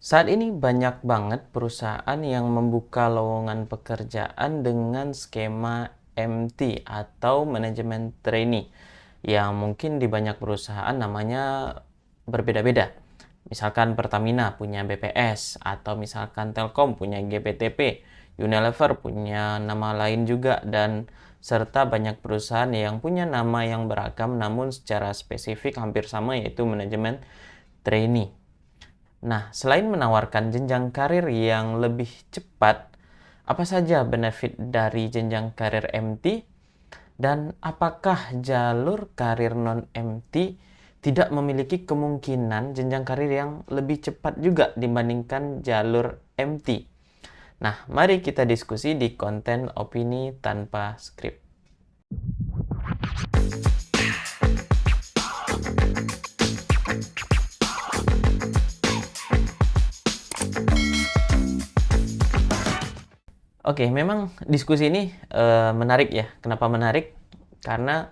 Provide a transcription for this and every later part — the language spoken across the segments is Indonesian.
Saat ini banyak banget perusahaan yang membuka lowongan pekerjaan dengan skema MT atau manajemen trainee yang mungkin di banyak perusahaan namanya berbeda-beda. Misalkan Pertamina punya BPS atau misalkan Telkom punya GPTP, Unilever punya nama lain juga dan serta banyak perusahaan yang punya nama yang beragam namun secara spesifik hampir sama yaitu manajemen trainee. Nah, selain menawarkan jenjang karir yang lebih cepat, apa saja benefit dari jenjang karir MT? Dan apakah jalur karir non-MT tidak memiliki kemungkinan jenjang karir yang lebih cepat juga dibandingkan jalur MT? Nah, mari kita diskusi di konten opini tanpa skrip. Oke, memang diskusi ini menarik ya. Kenapa menarik? Karena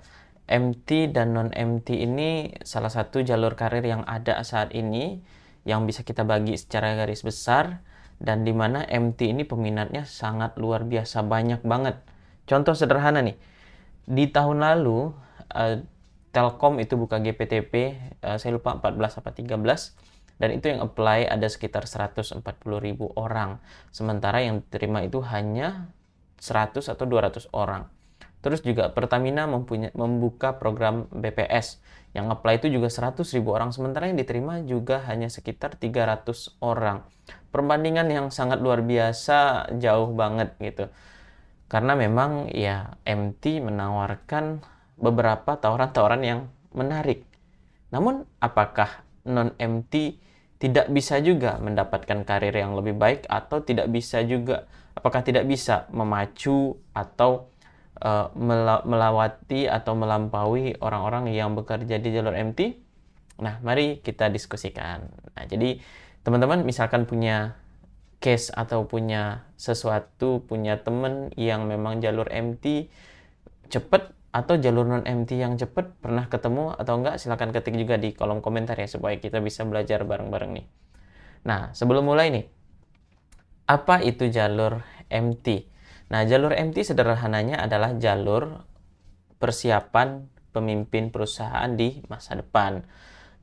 MT dan non-MT ini salah satu jalur karir yang ada saat ini yang bisa kita bagi secara garis besar dan di mana MT ini peminatnya sangat luar biasa banyak banget. Contoh sederhana nih, di tahun lalu Telkom itu buka GPTP, saya lupa 14 apa 13, dan itu yang apply ada sekitar 140.000 orang. Sementara yang diterima itu hanya 100 atau 200 orang. Terus juga Pertamina membuka program BPS. Yang apply itu juga 100.000 orang. Sementara yang diterima juga hanya sekitar 300 orang. Perbandingan yang sangat luar biasa, jauh banget gitu. Karena memang ya MT menawarkan beberapa tawaran-tawaran yang menarik. Namun apakah non-MT tidak bisa juga mendapatkan karir yang lebih baik atau tidak bisa juga, apakah tidak bisa memacu atau melawati atau melampaui orang-orang yang bekerja di jalur MT? Nah, mari kita diskusikan. Nah, jadi teman-teman misalkan punya case atau punya sesuatu, punya temen yang memang jalur MT cepet atau jalur non MT yang cepet, pernah ketemu atau enggak, silahkan ketik juga di kolom komentar ya supaya kita bisa belajar bareng-bareng nih. Nah, sebelum mulai nih, apa itu jalur MT? Nah, jalur MT sederhananya adalah jalur persiapan pemimpin perusahaan di masa depan.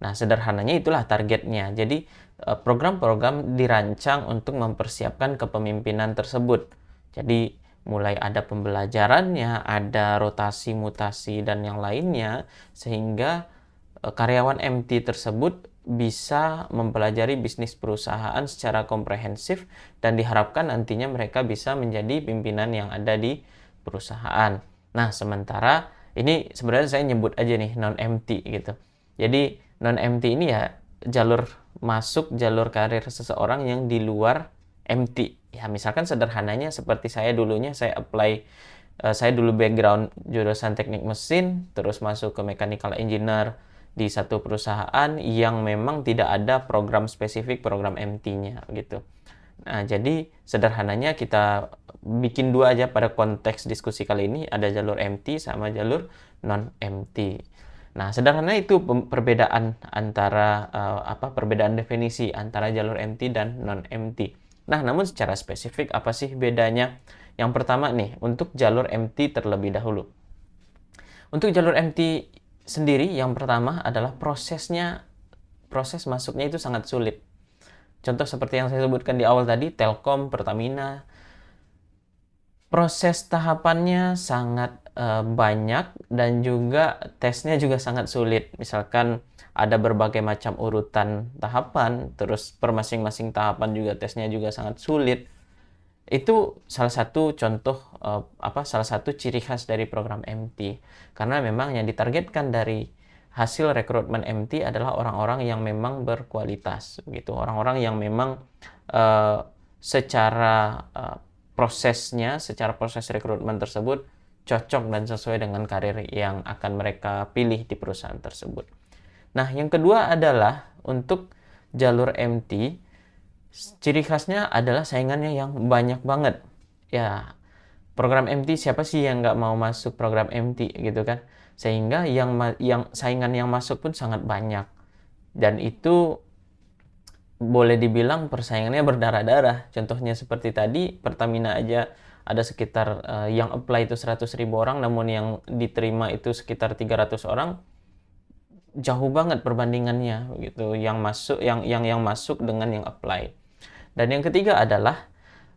Nah, sederhananya itulah targetnya. Jadi, program-program dirancang untuk mempersiapkan kepemimpinan tersebut. Jadi, mulai ada pembelajarannya, ada rotasi, mutasi, dan yang lainnya, sehingga karyawan MT tersebut bisa mempelajari bisnis perusahaan secara komprehensif dan diharapkan nantinya mereka bisa menjadi pimpinan yang ada di perusahaan. Nah, sementara ini sebenarnya saya nyebut aja nih non-MT gitu. Jadi non-MT ini ya jalur masuk, jalur karir seseorang yang di luar MT. Ya misalkan sederhananya seperti saya dulunya, saya apply, saya dulu background jurusan teknik mesin, terus masuk ke mechanical engineer di satu perusahaan yang memang tidak ada program spesifik, program MT-nya gitu. Nah, jadi sederhananya kita bikin dua aja pada konteks diskusi kali ini, ada jalur MT sama jalur non-MT. Nah, sederhananya itu perbedaan antara perbedaan definisi antara jalur MT dan non-MT. Nah, namun secara spesifik apa sih bedanya? Yang pertama nih, untuk jalur MT terlebih dahulu. Untuk jalur MT sendiri, yang pertama adalah proses masuknya itu sangat sulit. Contoh seperti yang saya sebutkan di awal tadi, Telkom, Pertamina, proses tahapannya sangat banyak dan juga tesnya juga sangat sulit. Misalkan ada berbagai macam urutan tahapan, terus per masing-masing tahapan juga tesnya juga sangat sulit. Itu salah satu contoh salah satu ciri khas dari program MT. Karena memang yang ditargetkan dari hasil rekrutmen MT adalah orang-orang yang memang berkualitas gitu. Orang-orang yang memang secara proses rekrutmen tersebut cocok dan sesuai dengan karir yang akan mereka pilih di perusahaan tersebut. Nah, yang kedua adalah untuk jalur MT, ciri khasnya adalah saingannya yang banyak banget. Ya, program MT siapa sih yang nggak mau masuk program MT gitu kan? Sehingga yang saingan yang masuk pun sangat banyak. Dan itu boleh dibilang persaingannya berdarah-darah. Contohnya seperti tadi, Pertamina aja ada sekitar yang apply itu 100.000 orang, namun yang diterima itu sekitar 300 orang. Jauh banget perbandingannya gitu, yang masuk yang masuk dengan yang apply. Dan yang ketiga adalah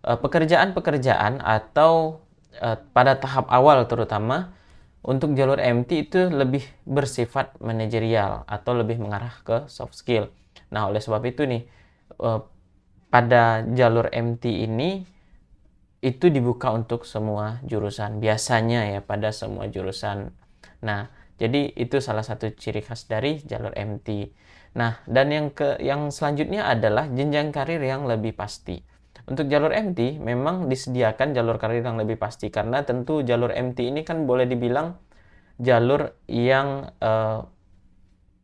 pekerjaan-pekerjaan atau pada tahap awal terutama untuk jalur MT itu lebih bersifat manajerial atau lebih mengarah ke soft skill. Nah, oleh sebab itu nih eh, pada jalur MT ini itu dibuka untuk semua jurusan. Biasanya ya pada semua jurusan. Nah, jadi itu salah satu ciri khas dari jalur MT. Nah, dan yang selanjutnya adalah jenjang karir yang lebih pasti. Untuk jalur MT memang disediakan jalur karir yang lebih pasti karena tentu jalur MT ini kan boleh dibilang jalur yang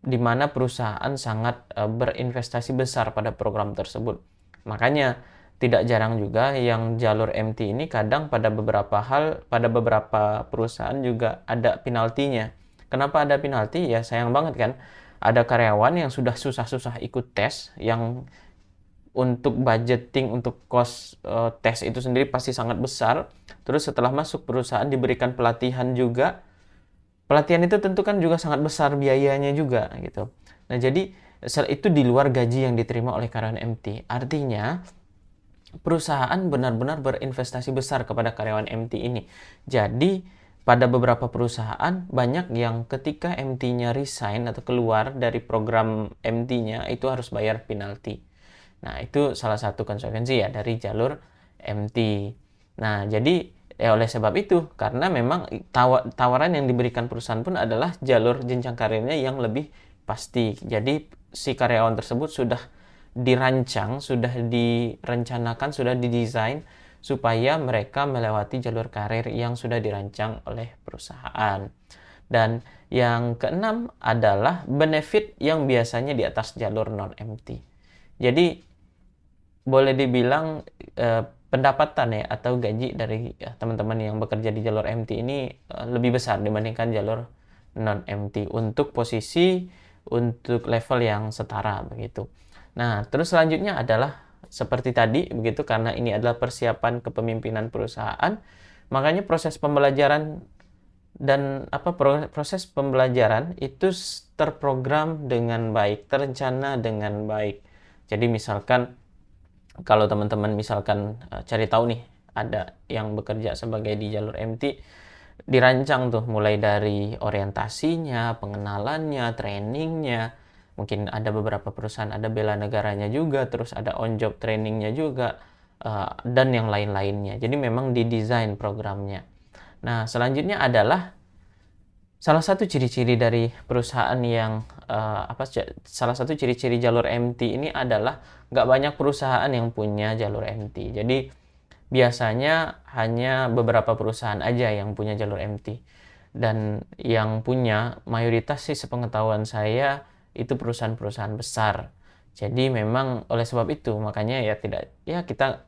di mana perusahaan sangat berinvestasi besar pada program tersebut. Makanya tidak jarang juga yang jalur MT ini kadang pada beberapa perusahaan juga ada penaltinya. Kenapa ada penalti? Ya sayang banget kan. Ada karyawan yang sudah susah-susah ikut tes, yang untuk budgeting untuk cost tes itu sendiri pasti sangat besar. Terus setelah masuk perusahaan diberikan pelatihan juga. Pelatihan itu tentu kan juga sangat besar biayanya juga gitu. Nah, jadi itu di luar gaji yang diterima oleh karyawan MT. Artinya perusahaan benar-benar berinvestasi besar kepada karyawan MT ini. Jadi pada beberapa perusahaan banyak yang ketika MT-nya resign atau keluar dari program MT-nya itu harus bayar penalti. Nah, itu salah satu konsekuensi ya dari jalur MT. Nah, jadi oleh sebab itu, karena memang tawaran yang diberikan perusahaan pun adalah jalur jenjang karirnya yang lebih pasti. Jadi si karyawan tersebut sudah dirancang, sudah direncanakan, sudah didesain supaya mereka melewati jalur karir yang sudah dirancang oleh perusahaan. Dan yang keenam adalah benefit yang biasanya di atas jalur non-MT. Jadi boleh dibilang pendapatan ya atau gaji dari teman-teman yang bekerja di jalur MT ini lebih besar dibandingkan jalur non MT untuk untuk level yang setara begitu. Nah, terus selanjutnya adalah seperti tadi begitu, karena ini adalah persiapan kepemimpinan perusahaan, makanya proses pembelajaran proses pembelajaran itu terprogram dengan baik, terencana dengan baik. Jadi misalkan kalau teman-teman misalkan cari tahu nih ada yang bekerja sebagai di jalur MT, dirancang tuh mulai dari orientasinya, pengenalannya, trainingnya. Mungkin ada beberapa perusahaan ada bela negaranya juga, terus ada on job trainingnya juga, dan yang lain-lainnya. Jadi memang didesain programnya. Nah, selanjutnya adalah salah satu ciri-ciri dari perusahaan yang salah satu ciri-ciri jalur MT ini adalah nggak banyak perusahaan yang punya jalur MT. Jadi biasanya hanya beberapa perusahaan aja yang punya jalur MT. Dan yang punya mayoritas sih sepengetahuan saya itu perusahaan-perusahaan besar. Jadi memang oleh sebab itu makanya kita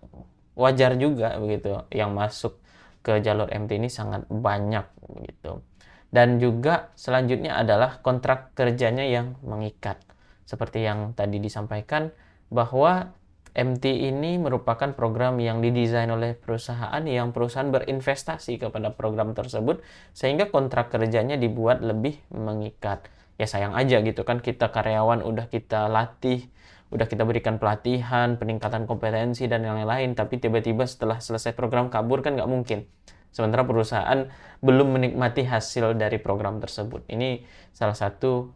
wajar juga begitu yang masuk ke jalur MT ini sangat banyak gitu. Dan juga selanjutnya adalah kontrak kerjanya yang mengikat. Seperti yang tadi disampaikan bahwa MT ini merupakan program yang didesain oleh perusahaan yang perusahaan berinvestasi kepada program tersebut sehingga kontrak kerjanya dibuat lebih mengikat. Ya sayang aja gitu kan, kita karyawan udah kita latih, udah kita berikan pelatihan, peningkatan kompetensi dan yang lain-lain, tapi tiba-tiba setelah selesai program kabur kan nggak mungkin. Sementara perusahaan belum menikmati hasil dari program tersebut. Ini salah satu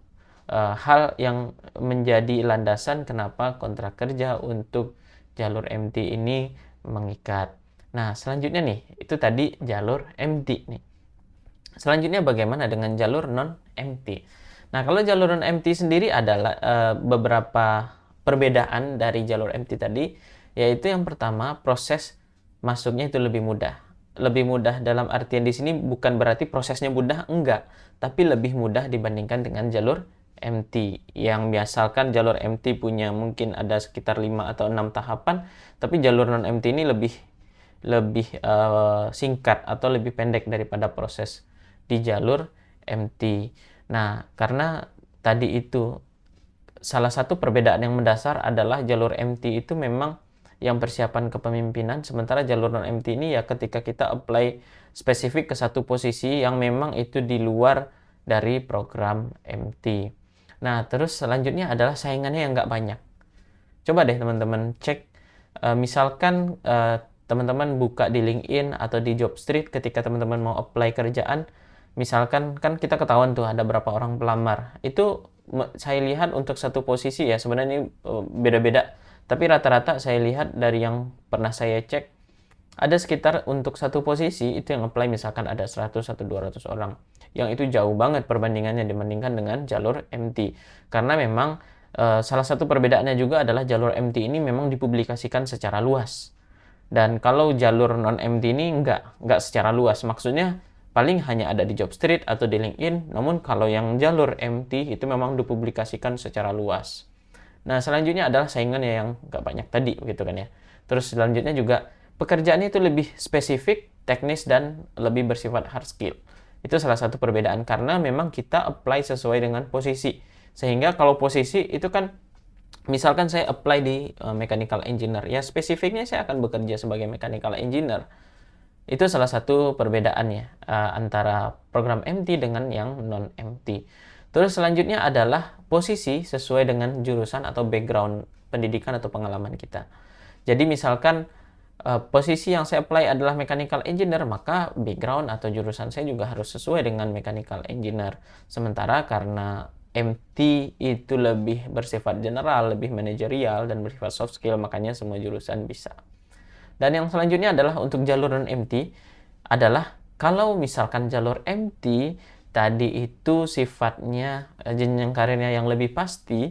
hal yang menjadi landasan kenapa kontrak kerja untuk jalur MT ini mengikat. Nah, selanjutnya nih, itu tadi jalur MT nih. Selanjutnya bagaimana dengan jalur non-MT? Nah, kalau jalur non-MT sendiri adalah beberapa perbedaan dari jalur MT tadi, yaitu yang pertama proses masuknya itu lebih mudah. Lebih mudah dalam artian di sini bukan berarti prosesnya mudah, enggak, tapi lebih mudah dibandingkan dengan jalur MT. Yang misalkan jalur MT punya mungkin ada sekitar 5 atau 6 tahapan, tapi jalur non-MT ini lebih singkat atau lebih pendek daripada proses di jalur MT. Nah, karena tadi itu salah satu perbedaan yang mendasar adalah jalur MT itu memang yang persiapan kepemimpinan, sementara jalur non-MT ini ya ketika kita apply spesifik ke satu posisi yang memang itu di luar dari program MT. Nah, terus selanjutnya adalah saingannya yang nggak banyak. Coba deh teman-teman cek, misalkan teman-teman buka di LinkedIn atau di Jobstreet ketika teman-teman mau apply kerjaan, misalkan kan kita ketahuan tuh ada berapa orang pelamar. Itu saya lihat untuk satu posisi ya, sebenarnya ini beda-beda. Tapi rata-rata saya lihat dari yang pernah saya cek, ada sekitar untuk satu posisi itu yang apply misalkan ada 100 atau 200 orang. Yang itu jauh banget perbandingannya dibandingkan dengan jalur MT. Karena memang salah satu perbedaannya juga adalah jalur MT ini memang dipublikasikan secara luas. Dan kalau jalur non-MT ini nggak secara luas. Maksudnya paling hanya ada di Jobstreet atau di LinkedIn. Namun kalau yang jalur MT itu memang dipublikasikan secara luas. Nah, selanjutnya adalah saingannya yang nggak banyak tadi, gitu kan ya. Terus selanjutnya juga pekerjaannya itu lebih spesifik, teknis, dan lebih bersifat hard skill. Itu salah satu perbedaan, karena memang kita apply sesuai dengan posisi. Sehingga kalau posisi itu kan, misalkan saya apply di mechanical engineer, ya spesifiknya saya akan bekerja sebagai mechanical engineer. Itu salah satu perbedaannya antara program MT dengan yang non-MT. Terus selanjutnya adalah posisi sesuai dengan jurusan atau background pendidikan atau pengalaman kita. Jadi misalkan posisi yang saya apply adalah mechanical engineer, maka background atau jurusan saya juga harus sesuai dengan mechanical engineer. Sementara karena MT itu lebih bersifat general, lebih manajerial, dan bersifat soft skill, makanya semua jurusan bisa. Dan yang selanjutnya adalah untuk jalur non-MT adalah kalau misalkan jalur MT tadi itu sifatnya jenjang karirnya yang lebih pasti,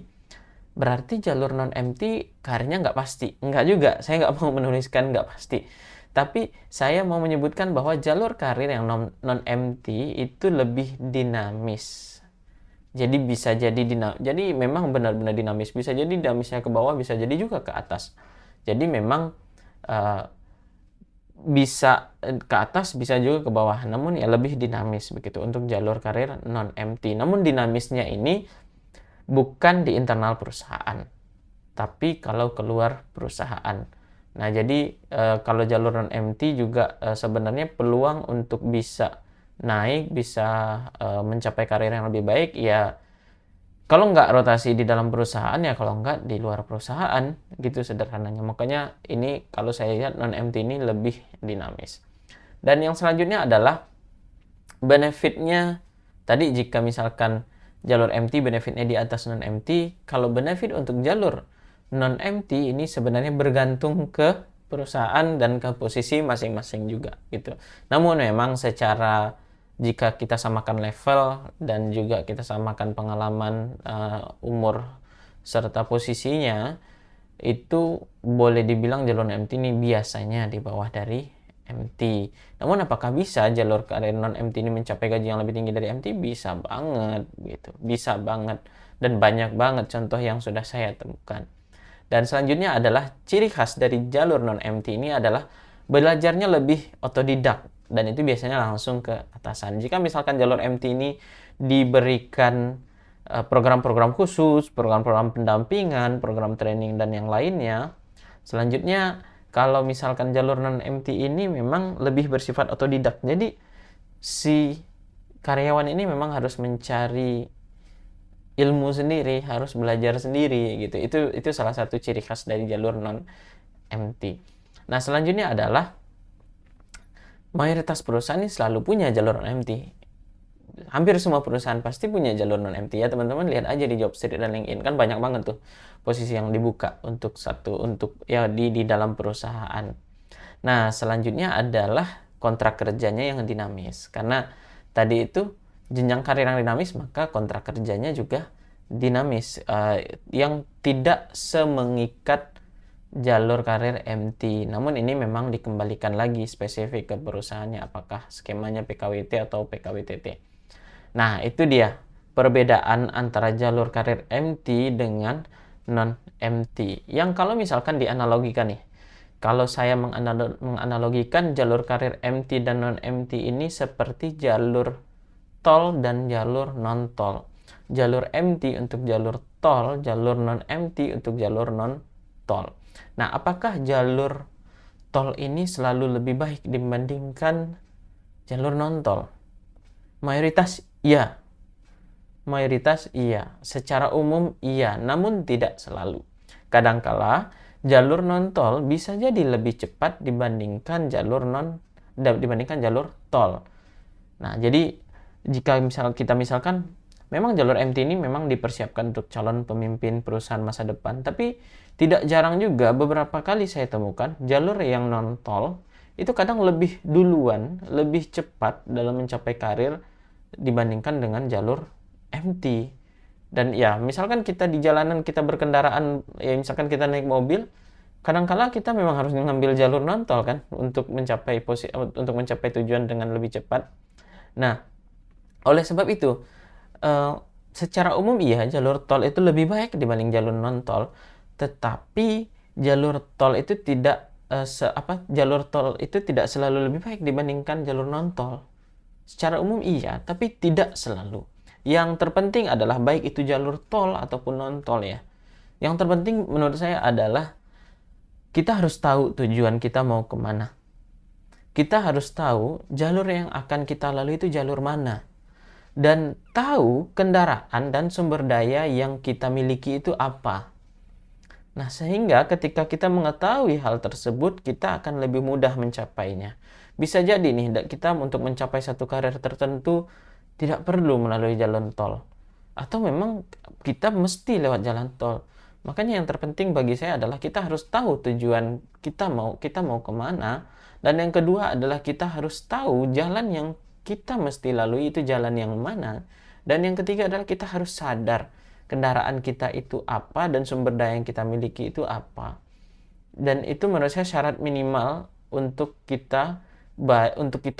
berarti jalur non-MT karirnya nggak pasti. Nggak juga, saya nggak mau menuliskan nggak pasti. Tapi saya mau menyebutkan bahwa jalur karir yang non-MT itu lebih dinamis. Jadi bisa jadi jadi memang benar-benar dinamis. Bisa jadi dinamisnya ke bawah, bisa jadi juga ke atas. Jadi memang bisa ke atas, bisa juga ke bawah. Namun ya lebih dinamis begitu untuk jalur karir non-MT. Namun dinamisnya ini bukan di internal perusahaan, tapi kalau keluar perusahaan. Nah, jadi kalau jalur non-MT juga sebenarnya peluang untuk bisa naik, bisa mencapai karir yang lebih baik, ya kalau nggak rotasi di dalam perusahaan, ya kalau nggak di luar perusahaan, gitu sederhananya. Makanya ini kalau saya lihat non-MT ini lebih dinamis. Dan yang selanjutnya adalah benefitnya. Tadi jika misalkan jalur MT benefitnya di atas non-MT, kalau benefit untuk jalur non-MT ini sebenarnya bergantung ke perusahaan dan ke posisi masing-masing juga gitu. Namun memang secara jika kita samakan level dan juga kita samakan pengalaman, umur serta posisinya, itu boleh dibilang jalur MT ini biasanya di bawah dari MT. Namun apakah bisa jalur karir non-MT ini mencapai gaji yang lebih tinggi dari MT? Bisa banget gitu. Bisa banget. Dan banyak banget contoh yang sudah saya temukan. Dan selanjutnya adalah ciri khas dari jalur non-MT ini adalah belajarnya lebih otodidak. Dan itu biasanya langsung ke atasan. Jika misalkan jalur MT ini diberikan program-program khusus, program-program pendampingan, program training, dan yang lainnya, selanjutnya kalau misalkan jalur non-MT ini memang lebih bersifat otodidak. Jadi si karyawan ini memang harus mencari ilmu sendiri, harus belajar sendiri gitu. Itu salah satu ciri khas dari jalur non-MT. Nah, selanjutnya adalah mayoritas perusahaan ini selalu punya jalur non-MT. Hampir semua perusahaan pasti punya jalur non-MT ya, teman-teman lihat aja di Jobstreet dan LinkedIn, kan banyak banget tuh posisi yang dibuka untuk ya di dalam perusahaan. Nah, selanjutnya adalah kontrak kerjanya yang dinamis. Karena tadi itu jenjang karir yang dinamis, maka kontrak kerjanya juga dinamis, yang tidak semengikat jalur karir MT. Namun ini memang dikembalikan lagi spesifik ke perusahaannya, apakah skemanya PKWT atau PKWTT. Nah, itu dia perbedaan antara jalur karir MT dengan non-MT. Yang kalau misalkan dianalogikan nih, kalau saya menganalogikan jalur karir MT dan non-MT ini seperti jalur tol dan jalur non-tol. Jalur MT untuk jalur tol, jalur non-MT untuk jalur non-tol. Nah, apakah jalur tol ini selalu lebih baik dibandingkan jalur non-tol? Mayoritas iya. Mayoritas iya. Secara umum iya, namun tidak selalu. Kadangkala jalur non-tol bisa jadi lebih cepat dibandingkan dibandingkan jalur tol. Nah, jadi jika kita misalkan memang jalur MT ini memang dipersiapkan untuk calon pemimpin perusahaan masa depan, tapi tidak jarang juga beberapa kali saya temukan jalur yang non-tol itu kadang lebih duluan, lebih cepat dalam mencapai karir dibandingkan dengan jalur MT. Dan ya, misalkan kita di jalanan kita berkendaraan, ya misalkan kita naik mobil, kadangkala kita memang harus mengambil jalur non-tol kan untuk mencapai tujuan dengan lebih cepat. Nah, oleh sebab itu, secara umum iya jalur tol itu lebih baik dibanding jalur non-tol, tetapi jalur tol itu jalur tol itu tidak selalu lebih baik dibandingkan jalur non-tol. Secara umum iya, tapi tidak selalu. Yang terpenting adalah baik itu jalur tol ataupun non-tol ya. Yang terpenting menurut saya adalah kita harus tahu tujuan kita mau kemana. Kita harus tahu jalur yang akan kita lalui itu jalur mana. Dan tahu kendaraan dan sumber daya yang kita miliki itu apa. Nah, sehingga ketika kita mengetahui hal tersebut, kita akan lebih mudah mencapainya. Bisa jadi nih, kita untuk mencapai satu karir tertentu tidak perlu melalui jalan tol. Atau memang kita mesti lewat jalan tol. Makanya yang terpenting bagi saya adalah kita harus tahu tujuan kita mau kemana. Dan yang kedua adalah kita harus tahu jalan yang kita mesti lalui itu jalan yang mana. Dan yang ketiga adalah kita harus sadar kendaraan kita itu apa dan sumber daya yang kita miliki itu apa. Dan itu menurut saya syarat minimal untuk kita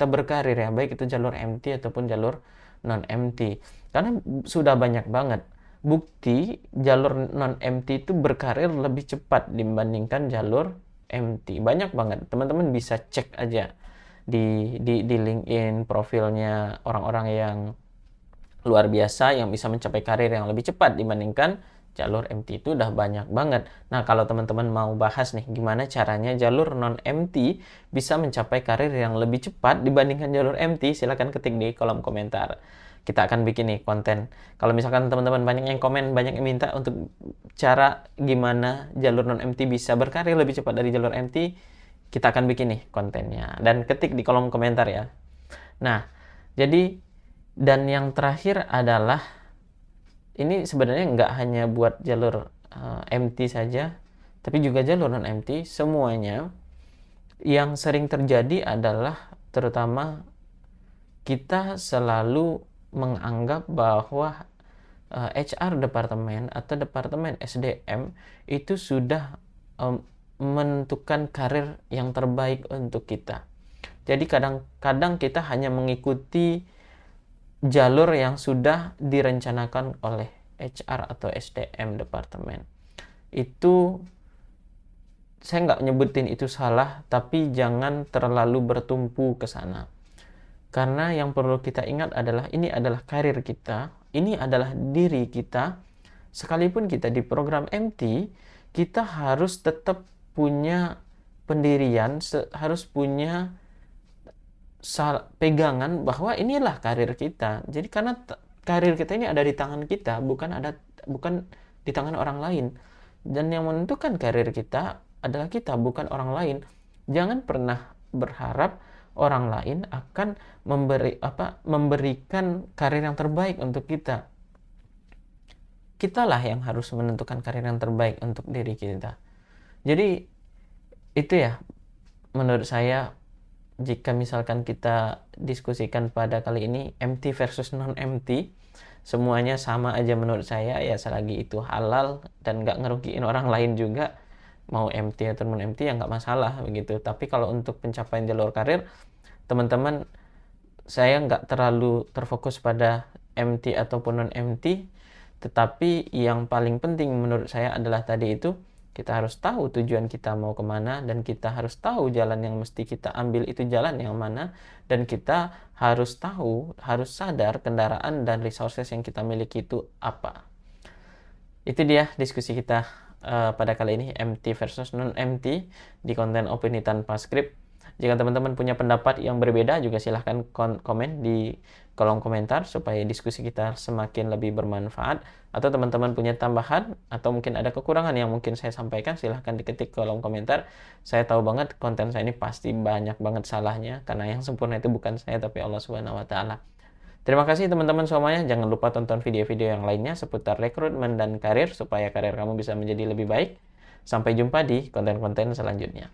berkarir ya, baik itu jalur MT ataupun jalur non-MT. Karena sudah banyak banget bukti jalur non-MT itu berkarir lebih cepat dibandingkan jalur MT. Banyak banget. Teman-teman bisa cek aja di LinkedIn profilnya orang-orang yang luar biasa yang bisa mencapai karir yang lebih cepat dibandingkan jalur MT itu udah banyak banget. Nah, kalau teman-teman mau bahas nih gimana caranya jalur non-MT bisa mencapai karir yang lebih cepat dibandingkan jalur MT, silahkan ketik di kolom komentar. Kita akan bikin nih konten. Kalau misalkan teman-teman banyak yang komen, banyak yang minta untuk cara gimana jalur non-MT bisa berkarir lebih cepat dari jalur MT, kita akan bikin nih kontennya. Dan ketik di kolom komentar ya. Nah, jadi dan yang terakhir adalah ini sebenarnya nggak hanya buat jalur MT saja, tapi juga jalur non-MT, semuanya yang sering terjadi adalah terutama kita selalu menganggap bahwa HR departemen atau departemen SDM itu sudah menentukan karir yang terbaik untuk kita. Jadi kadang-kadang kita hanya mengikuti jalur yang sudah direncanakan oleh HR atau SDM departemen. Itu saya nggak nyebutin itu salah, tapi jangan terlalu bertumpu ke sana. Karena yang perlu kita ingat adalah ini adalah karir kita, ini adalah diri kita. Sekalipun kita di program MT, kita harus tetap punya pendirian, harus punya pegangan bahwa inilah karir kita. Jadi karena karir kita ini ada di tangan kita, bukan di tangan orang lain. Dan yang menentukan karir kita adalah kita, bukan orang lain. Jangan pernah berharap orang lain akan memberikan karir yang terbaik untuk kita. Kitalah yang harus menentukan karir yang terbaik untuk diri kita. Jadi itu ya menurut saya. Jika misalkan kita diskusikan pada kali ini MT versus non-MT, semuanya sama aja menurut saya ya, selagi itu halal dan nggak ngerugiin orang lain juga, mau MT atau non-MT ya nggak masalah begitu. Tapi kalau untuk pencapaian jalur karir, teman-teman, saya nggak terlalu terfokus pada MT ataupun non-MT, tetapi yang paling penting menurut saya adalah tadi itu, kita harus tahu tujuan kita mau kemana, dan kita harus tahu jalan yang mesti kita ambil itu jalan yang mana, dan kita harus tahu, harus sadar kendaraan dan resources yang kita miliki itu apa. Itu dia diskusi kita pada kali ini, MT versus non-MT di konten opini tanpa skrip. Jika teman-teman punya pendapat yang berbeda, juga silahkan komen di kolom komentar supaya diskusi kita semakin lebih bermanfaat. Atau teman-teman punya tambahan atau mungkin ada kekurangan yang mungkin saya sampaikan, silahkan diketik kolom komentar. Saya tahu banget konten saya ini pasti banyak banget salahnya, karena yang sempurna itu bukan saya tapi Allah Subhanahu wa Ta'ala. Terima kasih teman-teman semuanya. Jangan lupa tonton video-video yang lainnya seputar rekrutmen dan karir supaya karir kamu bisa menjadi lebih baik. Sampai jumpa di konten-konten selanjutnya.